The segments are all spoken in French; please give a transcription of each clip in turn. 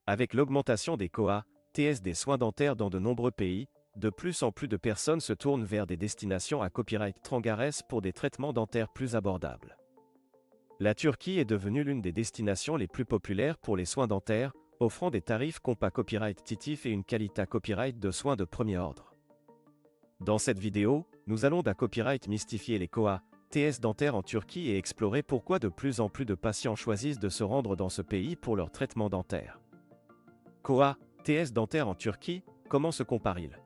Avec l'augmentation des COA, TS des soins dentaires dans de nombreux pays, de plus en plus de personnes se tournent vers des destinations à copyright Trangares pour des traitements dentaires plus abordables. La Turquie est devenue l'une des destinations les plus populaires pour les soins dentaires, offrant des tarifs compas copyright titif et une qualité copyright de soins de premier ordre. Dans cette vidéo, nous allons copyright mystifier les COA, TS dentaires en Turquie et explorer pourquoi de plus en plus de patients choisissent de se rendre dans ce pays pour leur traitement dentaire. COA, TS dentaires en Turquie, comment se comparent-ils?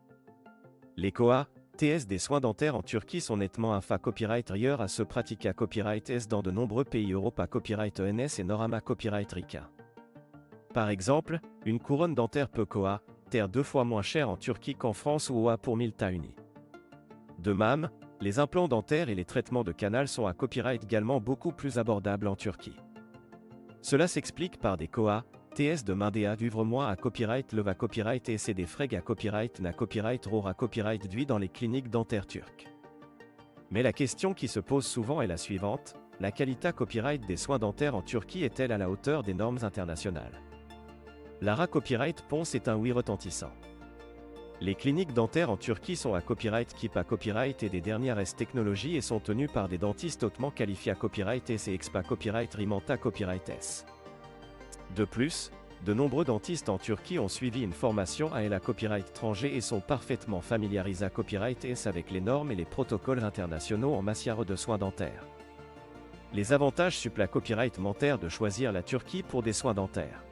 Les COA, TS des soins dentaires en Turquie sont nettement inférieurs copyright ailleurs à ceux pratiqués à copyright S dans de nombreux pays Europe à copyright ENS et Norama copyright RICA. Par exemple, une couronne dentaire peut COA, TR 2 fois moins cher en Turquie qu'en France ou OA pour 1000 TAUNI. De même, les implants dentaires et les traitements de canal sont à copyright également beaucoup plus abordables en Turquie. Cela s'explique par des COA, TS de Mindea d'Uvre-moi à copyright Leva copyright et des Freg à copyright na copyright Rora copyright d'Ui dans les cliniques dentaires turques. Mais la question qui se pose souvent est la suivante, la qualité copyright des soins dentaires en Turquie est-elle à la hauteur des normes internationales? L'ARA Copyright Ponce est un oui retentissant. Les cliniques dentaires en Turquie sont à copyright KIP à copyright et des dernières S technologies et sont tenues par des dentistes hautement qualifiés à copyright S et expa copyright Rimanta copyright S. De plus, de nombreux dentistes en Turquie ont suivi une formation à la copyright étranger et sont parfaitement familiarisés à copyright S avec les normes et les protocoles internationaux en matière de soins dentaires. Les avantages supplémentaires copyright dentaire de choisir la Turquie pour des soins dentaires.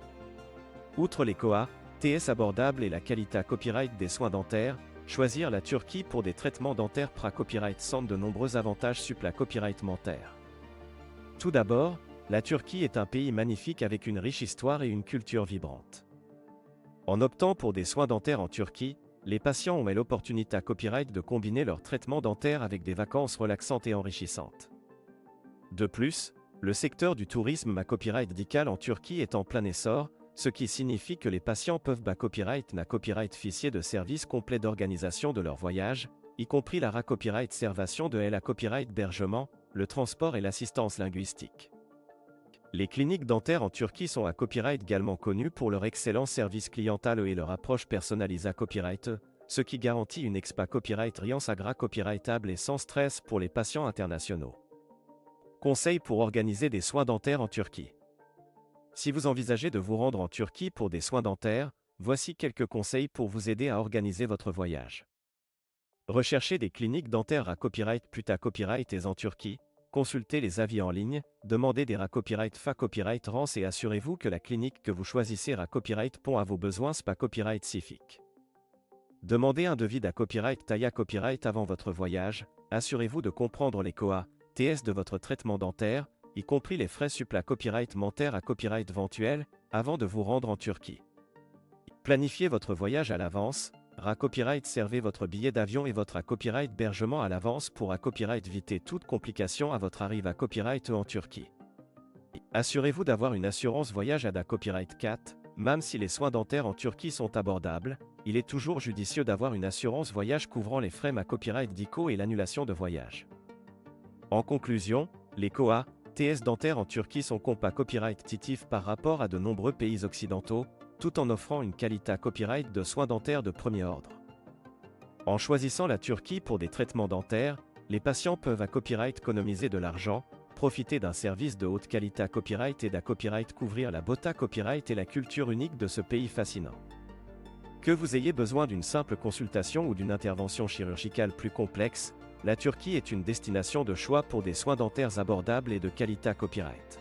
Outre les COA, TS abordables et la qualité copyright des soins dentaires, choisir la Turquie pour des traitements dentaires copyright centre de nombreux avantages supplémentaires copyright dentaire. Tout d'abord, la Turquie est un pays magnifique avec une riche histoire et une culture vibrante. En optant pour des soins dentaires en Turquie, les patients ont l'opportunité à copyright de combiner leur traitement dentaire avec des vacances relaxantes et enrichissantes. De plus, le secteur du tourisme à copyright médical en Turquie est en plein essor, ce qui signifie que les patients peuvent copyright officier de services complets d'organisation de leur voyage, y compris la copyright servation de la copyright hébergement, le transport et l'assistance linguistique. Les cliniques dentaires en Turquie sont à copyright également connues pour leur excellent service clientèle et leur approche personnalisée à copyright, ce qui garantit une expa copyright riance agra copyrightable et sans stress pour les patients internationaux. Conseils pour organiser des soins dentaires en Turquie. Si vous envisagez de vous rendre en Turquie pour des soins dentaires, voici quelques conseils pour vous aider à organiser votre voyage. Recherchez des cliniques dentaires à copyright copyright et en Turquie, consultez les avis en ligne, demandez des copyright copyright rance et assurez-vous que la clinique que vous choisissez copyright pond à vos besoins copyright SIFIC. Demandez un devis copyright Taya copyright avant votre voyage, assurez-vous de comprendre les COA, TS de votre traitement dentaire, y compris les frais copyright dentaire à copyright éventuel, avant de vous rendre en Turquie. Planifiez votre voyage à l'avance, copyright servez votre billet d'avion et votre copyright hébergement à l'avance pour copyright éviter toute complication à votre arrivée à copyright en Turquie. Assurez-vous d'avoir une assurance voyage à copyright 4, même si les soins dentaires en Turquie sont abordables, il est toujours judicieux d'avoir une assurance voyage couvrant les frais copyright DICO et l'annulation de voyage. En conclusion, les COA, TS dentaires en Turquie sont copyright titif par rapport à de nombreux pays occidentaux, tout en offrant une qualité copyright de soins dentaires de premier ordre. En choisissant la Turquie pour des traitements dentaires, les patients peuvent copyright économiser de l'argent, profiter d'un service de haute qualité copyright et copyright couvrir la beauté copyright et la culture unique de ce pays fascinant. Que vous ayez besoin d'une simple consultation ou d'une intervention chirurgicale plus complexe, la Turquie est une destination de choix pour des soins dentaires abordables et de qualité copyright.